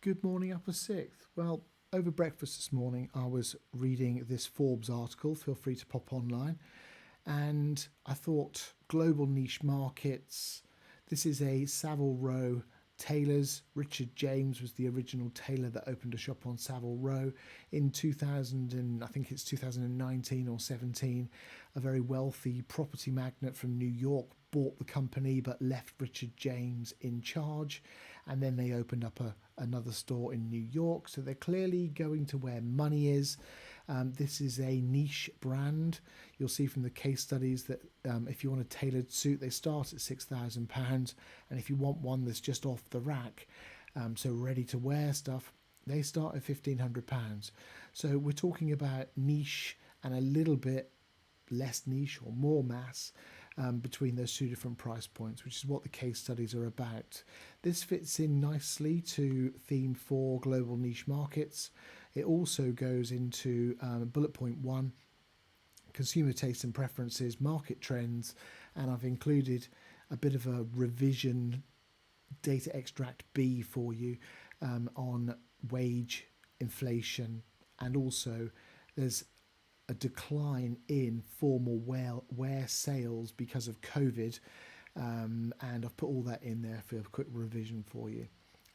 Good morning, Upper Sixth. Well, over breakfast this morning, I was reading this Forbes article. Feel free to pop online. And I thought global niche markets. This is a Savile Row tailors. Richard James was the original tailor that opened a shop on Savile Row in 2000, and I think it's 2019 or 17. A very wealthy property magnate from New York bought the company but left Richard James in charge, and then they opened up another store in New York. So they're clearly going to where money is. This is a niche brand. You'll see from the case studies that if you want a tailored suit, they start at £6,000, and if you want one that's just off the rack, so ready to wear stuff, they start at £1,500. So we're talking about niche and a little bit less niche or more mass between those two different price points, which is what the case studies are about. This fits in nicely to theme 4 global niche markets. It also goes into bullet point 1, consumer tastes and preferences, market trends, and I've included a bit of a revision data extract B for you on wage inflation, and also there's a decline in formal wear sales because of COVID, and I've put all that in there for a quick revision for you.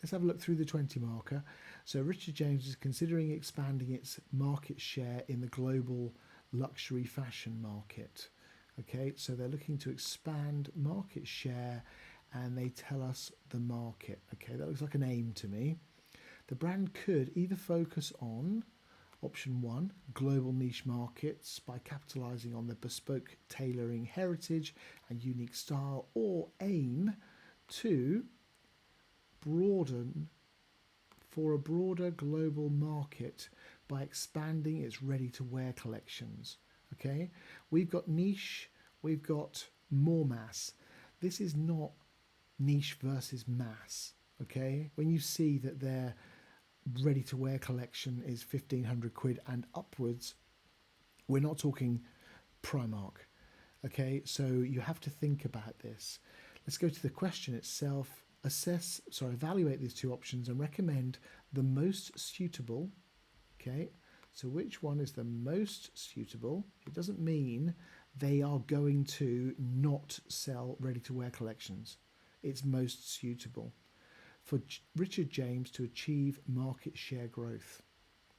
Let's have a look through the 20 marker. So Richard James is considering expanding its market share in the global luxury fashion market. Okay, so they're looking to expand market share, and they tell us the market. Okay, that looks like an aim to me. The brand could either focus on option 1, global niche markets, by capitalising on the bespoke tailoring heritage and unique style, or aim to broaden for a broader global market by expanding its ready-to-wear collections. Okay, we've got niche, we've got more mass. This is not niche versus mass. Okay, when you see that their ready-to-wear collection is 1,500 quid and upwards, we're not talking Primark. Okay, so you have to think about this. Let's go to the question itself. Evaluate these two options and recommend the most suitable. Okay, so which one is the most suitable? It doesn't mean they are going to not sell ready-to-wear collections. It's most suitable for Richard James to achieve market share growth.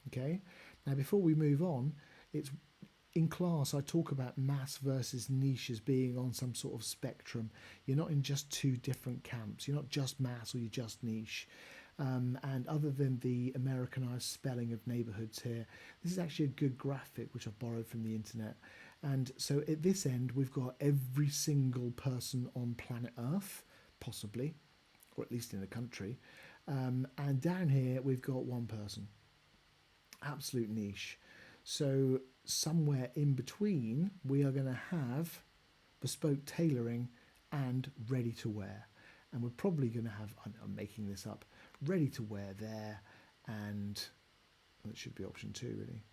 Okay, now before we move on, it's in class I talk about mass versus niche as being on some sort of spectrum. You're not in just two different camps. You're not just mass or you're just niche. And other than the Americanized spelling of neighborhoods here, this is actually a good graphic which I've borrowed from the internet. And so at this end, we've got every single person on planet Earth, possibly, or at least in the country. And down here, we've got one person. Absolute niche. So somewhere in between, we are going to have bespoke tailoring and ready to wear. And we're probably going to have, I'm making this up, ready to wear there, and that should be option 2 really.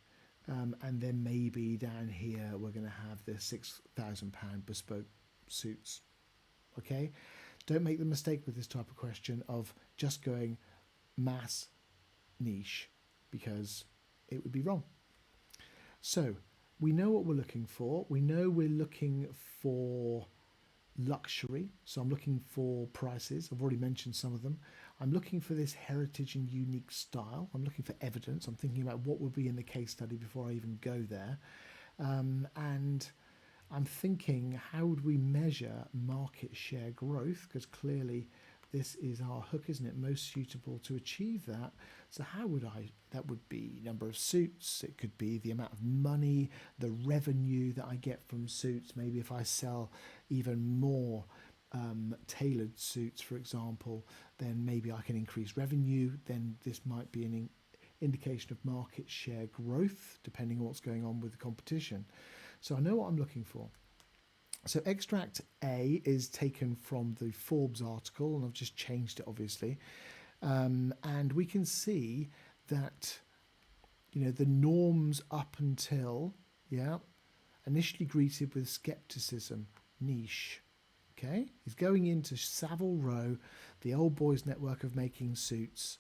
And then maybe down here, we're going to have the £6,000 bespoke suits. Okay? Don't make the mistake with this type of question of just going mass niche, because it would be wrong. So we know what we're looking for. We know we're looking for luxury. So I'm looking for prices. I've already mentioned some of them. I'm looking for this heritage and unique style. I'm looking for evidence. I'm thinking about what will be in the case study before I even go there. And I'm thinking, how would we measure market share growth? Because clearly this is our hook, isn't it? Most suitable to achieve that. So how would that would be number of suits. It could be the amount of money, the revenue that I get from suits. Maybe if I sell even more tailored suits, for example, then maybe I can increase revenue. Then this might be an indication of market share growth, depending on what's going on with the competition. So I know what I'm looking for. So extract A is taken from the Forbes article, and I've just changed it, obviously. And we can see that, you know, the norms up until, initially greeted with skepticism, niche. Okay, he's going into Savile Row, the old boys network of making suits.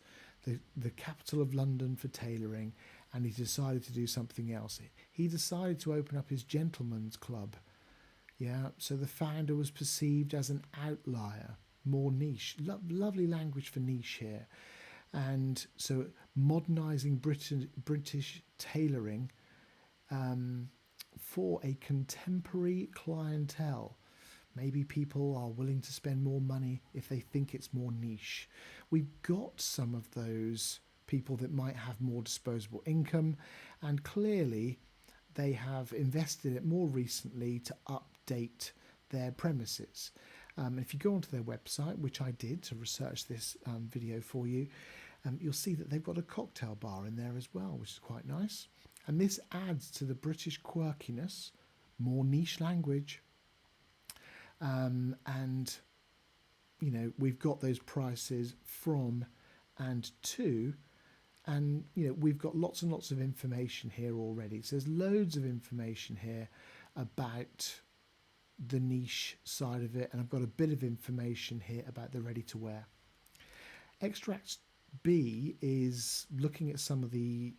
the capital of London for tailoring, and he decided to do something else. He decided to open up his gentleman's club. Yeah, so the founder was perceived as an outlier, more niche. Lovely language for niche here. And so modernising British tailoring for a contemporary clientele. Maybe people are willing to spend more money if they think it's more niche. We've got some of those people that might have more disposable income, and clearly they have invested it more recently to update their premises. If you go onto their website, which I did to research this video for you, you'll see that they've got a cocktail bar in there as well, which is quite nice. And this adds to the British quirkiness, more niche language. And, you know, we've got those prices from and to, and, you know, we've got lots and lots of information here already. So there's loads of information here about the niche side of it, and I've got a bit of information here about the ready-to-wear. Extract B is looking at some of the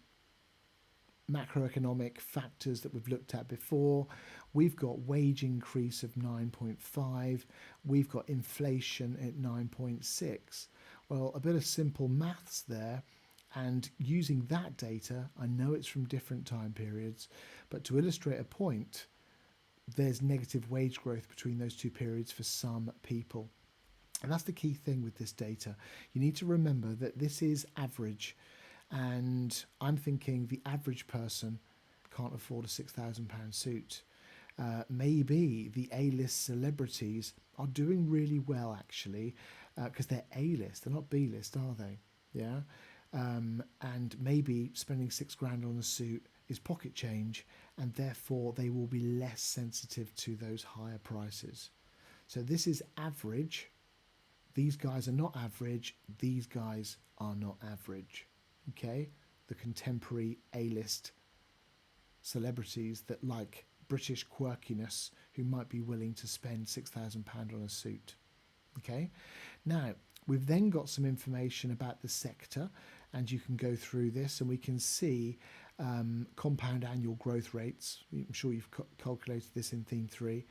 macroeconomic factors that we've looked at before. We've got wage increase of 9.5. We've got inflation at 9.6. Well, a bit of simple maths there, and using that data, I know it's from different time periods, but to illustrate a point, there's negative wage growth between those two periods for some people. And that's the key thing with this data. You need to remember that this is average, and I'm thinking the average person can't afford a £6,000 suit. Maybe the A-list celebrities are doing really well, actually, because they're A-list. They're not B-list, are they? Yeah. And maybe spending £6,000 on a suit is pocket change, and therefore they will be less sensitive to those higher prices. So this is average. These guys are not average. These guys are not average. Okay, the contemporary A-list celebrities that like British quirkiness, who might be willing to spend £6,000 on a suit. Okay, now we've then got some information about the sector, and you can go through this and we can see compound annual growth rates. I'm sure you've calculated this in theme 3.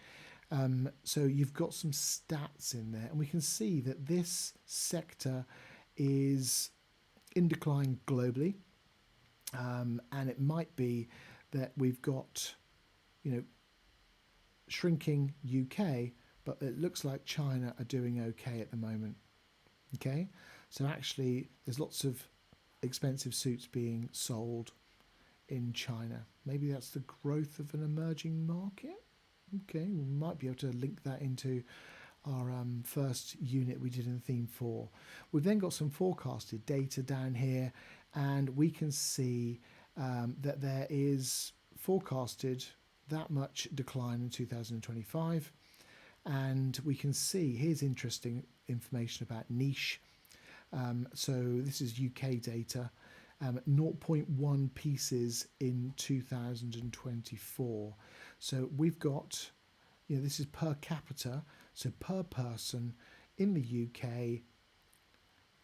So you've got some stats in there, and we can see that this sector is in decline globally, and it might be that we've got, you know, shrinking UK, but it looks like China are doing okay at the moment. Okay, so actually there's lots of expensive suits being sold in China. Maybe that's the growth of an emerging market. Okay, we might be able to link that into our first unit we did in theme 4. We've then got some forecasted data down here, and we can see that there is forecasted that much decline in 2025, and we can see here's interesting information about niche. So this is UK data, 0.1 pieces in 2024. So we've got, you know, this is per capita, so per person in the UK,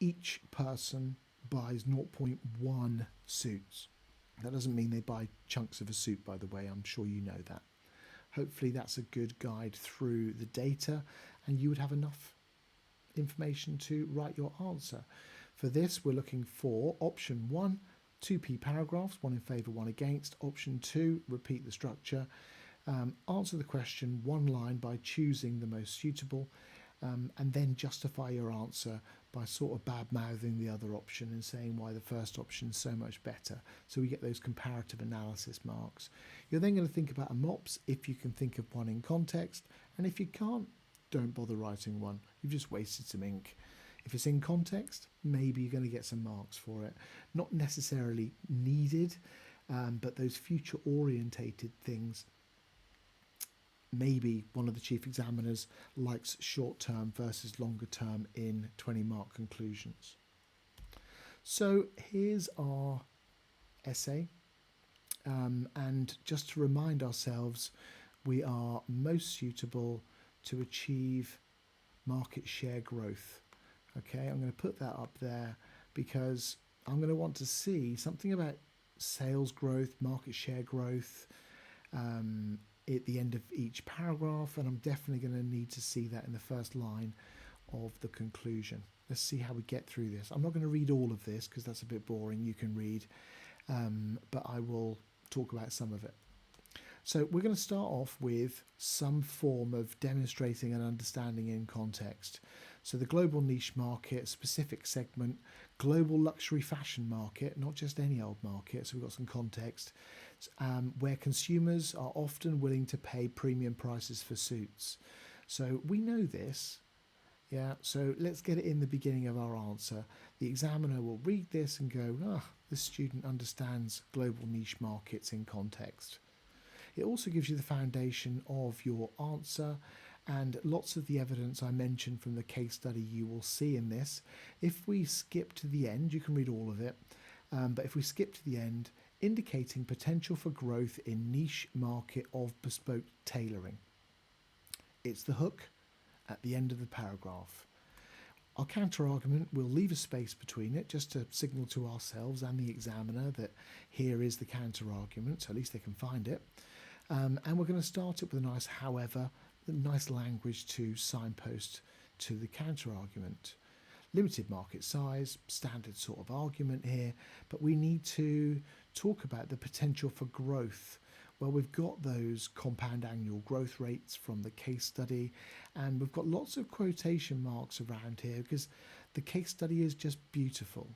each person buys 0.1 suits. That doesn't mean they buy chunks of a suit, by the way. I'm sure you know that. Hopefully that's a good guide through the data, and you would have enough information to write your answer. For this, we're looking for option 1, 2p paragraphs, 1 in favour, 1 against. Option 2, repeat the structure. Answer the question 1 line by choosing the most suitable, and then justify your answer by sort of bad-mouthing the other option and saying why the first option is so much better. So we get those comparative analysis marks. You're then going to think about a MOPS if you can think of one in context, and if you can't, don't bother writing one. You've just wasted some ink. If it's in context, maybe you're going to get some marks for it. Not necessarily needed, but those future-orientated things. Maybe one of the chief examiners likes short-term versus longer-term in 20-mark conclusions. So here's our essay. And just to remind ourselves, we are most suitable to achieve market share growth. Okay, I'm going to put that up there because I'm going to want to see something about sales growth, market share growth at the end of each paragraph, and I'm definitely going to need to see that in the first line of the conclusion. Let's see how we get through this. I'm not going to read all of this because that's a bit boring. You can read, but I will talk about some of it. So we're going to start off with some form of demonstrating and understanding in context. So the global niche market, specific segment, global luxury fashion market, not just any old market, so we've got some context, where consumers are often willing to pay premium prices for suits. So we know this, yeah, so let's get it in the beginning of our answer. The examiner will read this and go, this student understands global niche markets in context. It also gives you the foundation of your answer, and lots of the evidence I mentioned from the case study you will see in this. If we skip to the end, you can read all of it, but if we skip to the end, indicating potential for growth in niche market of bespoke tailoring. It's the hook at the end of the paragraph. Our counter-argument, we'll leave a space between it just to signal to ourselves and the examiner that here is the counter-argument, so at least they can find it. And we're going to start it with a nice however, nice language to signpost to the counter-argument. Limited market size, standard sort of argument here, but we need to talk about the potential for growth. Well, we've got those compound annual growth rates from the case study, and we've got lots of quotation marks around here because the case study is just beautiful.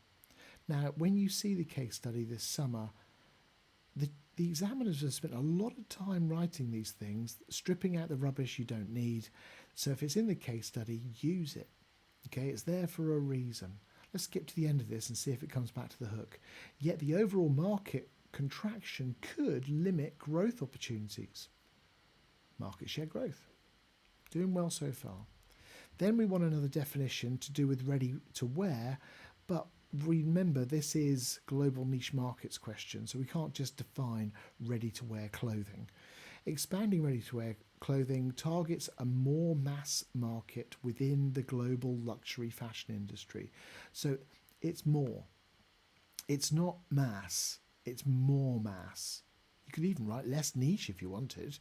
Now, when you see the case study this summer, the examiners have spent a lot of time writing these things, stripping out the rubbish you don't need. So if it's in the case study, use it. Okay, it's there for a reason. Let's skip to the end of this and see if it comes back to the hook. Yet the overall market contraction could limit growth opportunities. Market share growth. Doing well so far. Then we want another definition to do with ready to wear, but remember this is global niche markets question, so we can't just define ready to wear clothing. Expanding ready to wear clothing targets a more mass market within the global luxury fashion industry. So it's more. It's not mass, it's more mass. You could even write less niche if you wanted.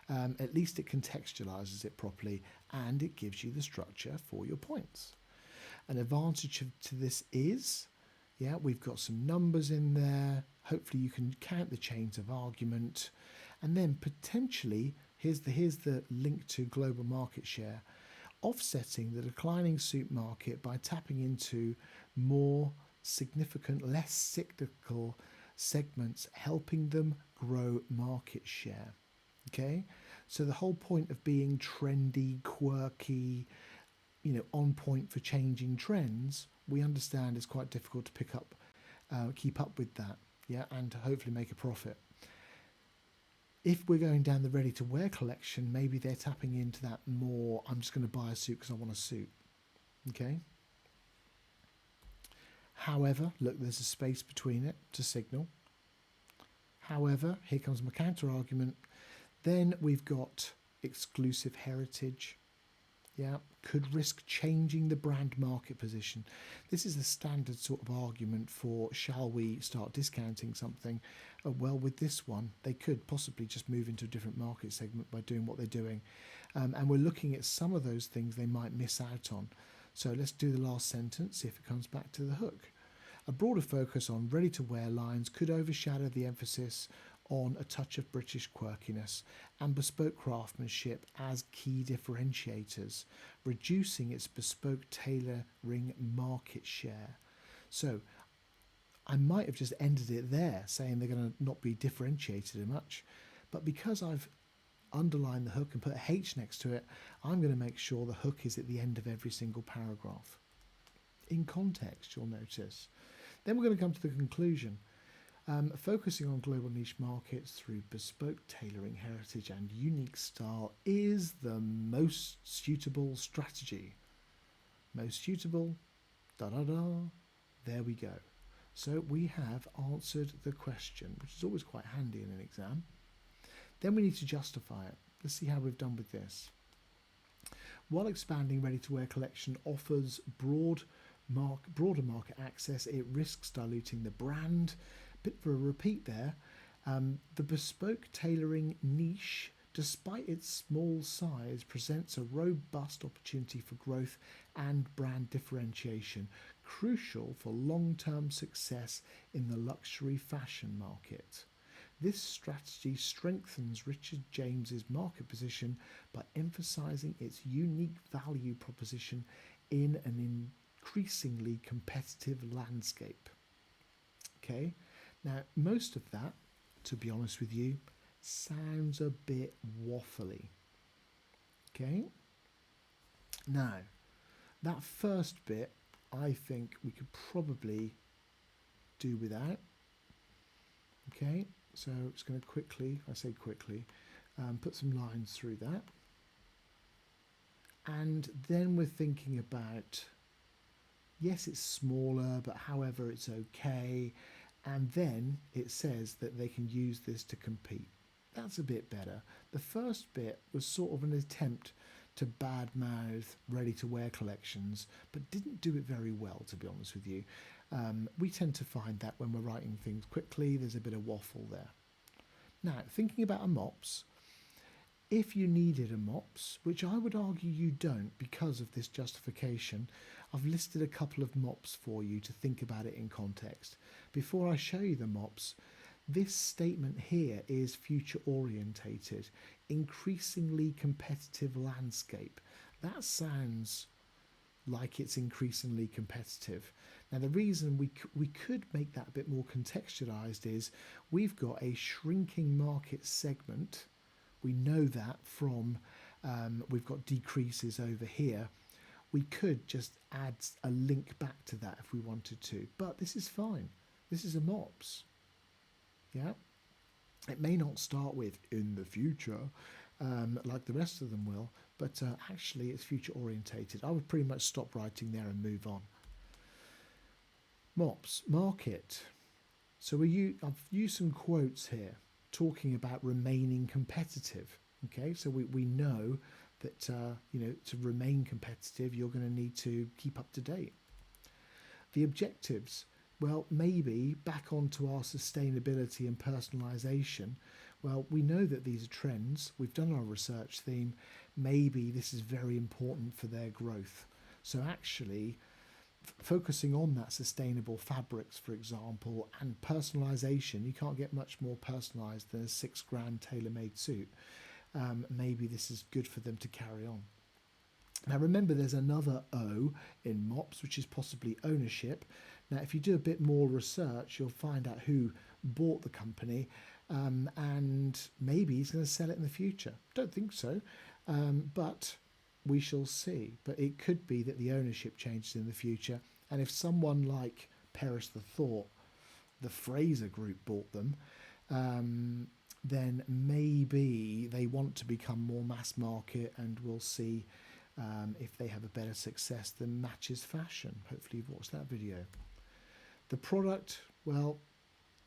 At least it contextualizes it properly and it gives you the structure for your points. An advantage to this is, yeah, we've got some numbers in there. Hopefully you can count the chains of argument. And then potentially, here's the link to global market share, offsetting the declining suit market by tapping into more significant, less cyclical segments, helping them grow market share. Okay, so the whole point of being trendy, quirky, on point for changing trends, we understand it's quite difficult to keep up with that, yeah, and to hopefully make a profit. If we're going down the ready-to-wear collection, maybe they're tapping into that more, I'm just going to buy a suit because I want a suit, okay? However, look, there's a space between it to signal. However, here comes my counter-argument. Then we've got exclusive heritage. Yeah, could risk changing the brand market position. This is the standard sort of argument for shall we start discounting something? Well, with this one, they could possibly just move into a different market segment by doing what they're doing. And we're looking at some of those things they might miss out on. So let's do the last sentence, see if it comes back to the hook. A broader focus on ready-to-wear lines could overshadow the emphasis on a touch of British quirkiness and bespoke craftsmanship as key differentiators, reducing its bespoke tailoring market share. So I might have just ended it there, saying they're going to not be differentiated much, but because I've underlined the hook and put a H next to it, I'm going to make sure the hook is at the end of every single paragraph. In context, you'll notice. Then we're going to come to the conclusion. Focusing on global niche markets through bespoke tailoring, heritage and unique style is the most suitable strategy. Most suitable, there we go. So we have answered the question, which is always quite handy in an exam. Then we need to justify it. Let's see how we've done with this. While expanding ready-to-wear collection offers broad broader market access, it risks diluting the brand. Bit for a repeat there. The bespoke tailoring niche, despite its small size, presents a robust opportunity for growth and brand differentiation, crucial for long-term success in the luxury fashion market. This strategy strengthens Richard James's market position by emphasizing its unique value proposition in an increasingly competitive landscape. Okay, now most of that, to be honest with you, sounds a bit waffly. Okay, now that first bit I think we could probably do without. Okay, so it's going to quickly, I say quickly, put some lines through that. And then we're thinking about, yes, it's smaller, but however, it's okay. And then it says that they can use this to compete. That's a bit better. The first bit was sort of an attempt to badmouth ready-to-wear collections, but didn't do it very well, to be honest with you. We tend to find that when we're writing things quickly, there's a bit of waffle there. Now, thinking about a MOPS, if you needed a MOPS, which I would argue you don't because of this justification, I've listed a couple of MOPS for you to think about it in context. Before I show you the MOPS, this statement here is future orientated, increasingly competitive landscape. That sounds like it's increasingly competitive. Now the reason we could make that a bit more contextualized is we've got a shrinking market segment. We know that from, we've got decreases over here. We could just add a link back to that if we wanted to, but this is fine. This is a MOPS. Yeah, it may not start with in the future like the rest of them will, but actually it's future orientated. I would pretty much stop writing there and move on. MOPS, market. So I've used some quotes here talking about remaining competitive. Okay, so we know that to remain competitive, you're going to need to keep up to date. The objectives. Well, maybe back onto our sustainability and personalisation. Well, we know that these are trends. We've done our research theme. Maybe this is very important for their growth. So actually, focusing on that sustainable fabrics, for example, and personalisation, you can't get much more personalised than a £6,000 tailor-made suit. Maybe this is good for them to carry on. Now remember, there's another O in MOPS, which is possibly ownership. Now, if you do a bit more research, you'll find out who bought the company, and maybe he's going to sell it in the future. Don't think so, but we shall see. But it could be that the ownership changes in the future, and if someone like Perish the Thought, the Fraser Group, bought them, then maybe they want to become more mass market, and we'll see if they have a better success than matches fashion. Hopefully you've watched that video. The product, well,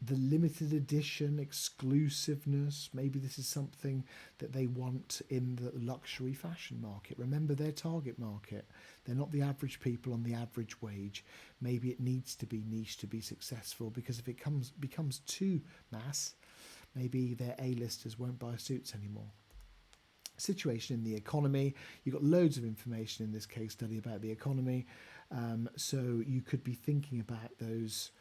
the limited edition, exclusiveness, maybe this is something that they want in the luxury fashion market. Remember, their target market. They're not the average people on the average wage. Maybe it needs to be niche to be successful, because if it becomes too mass, maybe their A-listers won't buy suits anymore. Situation in the economy. You've got loads of information in this case study about the economy, so you could be thinking about those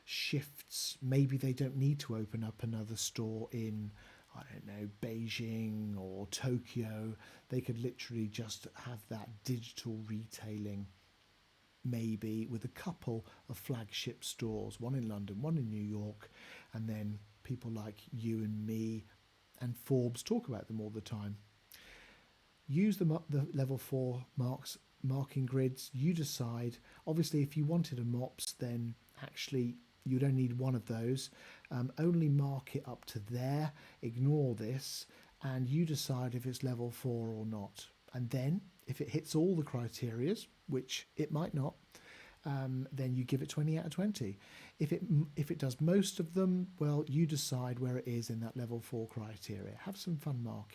shifts. Maybe they don't need to open up another store in, I don't know, Beijing or Tokyo. They could literally just have that digital retailing, maybe with a couple of flagship stores, one in London, one in New York, and then people like you and me and Forbes talk about them all the time. Use the level 4 marking grids. You decide. Obviously, if you wanted a MOPS, then actually you'd only need one of those. Only mark it up to there. Ignore this, and you decide if it's level 4 or not. And then, if it hits all the criterias, which it might not, then you give it 20 out of 20. If it does most of them, well, you decide where it is in that level 4 criteria. Have some fun marking.